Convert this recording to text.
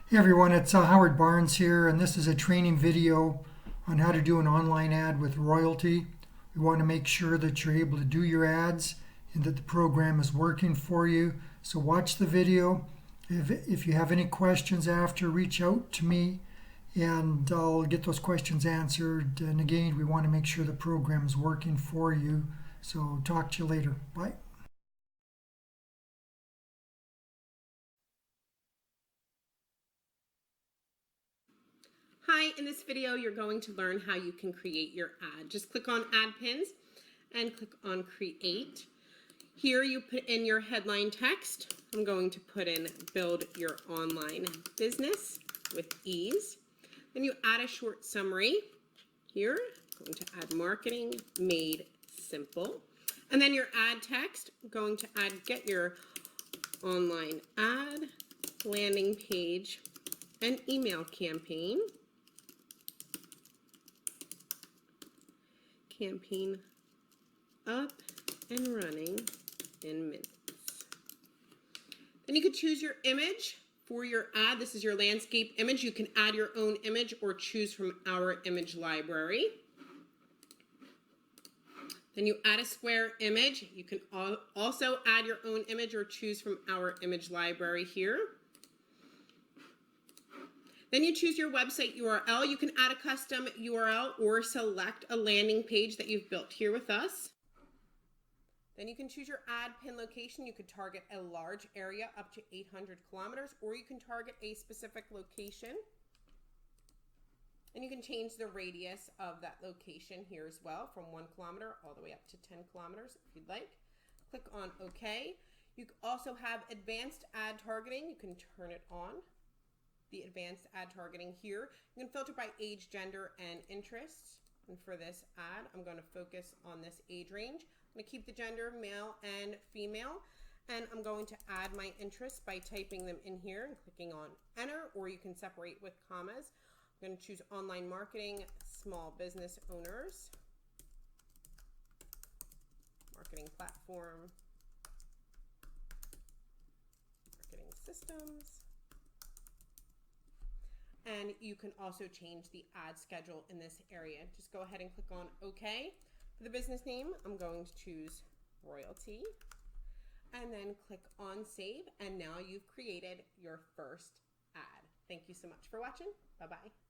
Hey everyone, it's Howard Barnes here, and this is a training video on how to do an online ad with Royaltie. We want to make sure that you're able to do your ads and that the program is working for you. So watch the video. If you have any questions after, reach out to me and I'll get those questions answered. And again, we want to make sure the program is working for you. So talk to you later. Bye. Hi, in this video you're going to learn how you can create your ad. Just click on Add Pins and click on Create. Here you put in your headline text. I'm going to put in Build Your Online Business with Ease. Then you add a short summary. Here, I'm going to add Marketing Made Simple. And then your ad text, I'm going to add Get Your Online Ad, Landing Page, and Email Campaign. Campaign up and running in minutes. Then you could choose your image for your ad. This is your landscape image. You can add your own image or choose from our image library. Then you add a square image. You can also add your own image or choose from our image library here. Then you choose your website URL. You can add a custom URL or select a landing page that you've built here with us. Then you can choose your ad pin location. You could target a large area up to 800 kilometers, or you can target a specific location. And you can change the radius of that location here as well, from 1 kilometer all the way up to 10 kilometers if you'd like. Click on OK. You also have advanced ad targeting. You can turn it on. The advanced ad targeting here. You can filter by age, gender, and interests. And for this ad, I'm going to focus on this age range. I'm going to keep the gender male and female. And I'm going to add my interests by typing them in here and clicking on enter, or you can separate with commas. I'm going to choose online marketing, small business owners, marketing platform, marketing systems. And you can also change the ad schedule in this area. Just go ahead and click on OK. For the business name, I'm going to choose Royaltie. And then click on Save. And now you've created your first ad. Thank you so much for watching. Bye-bye.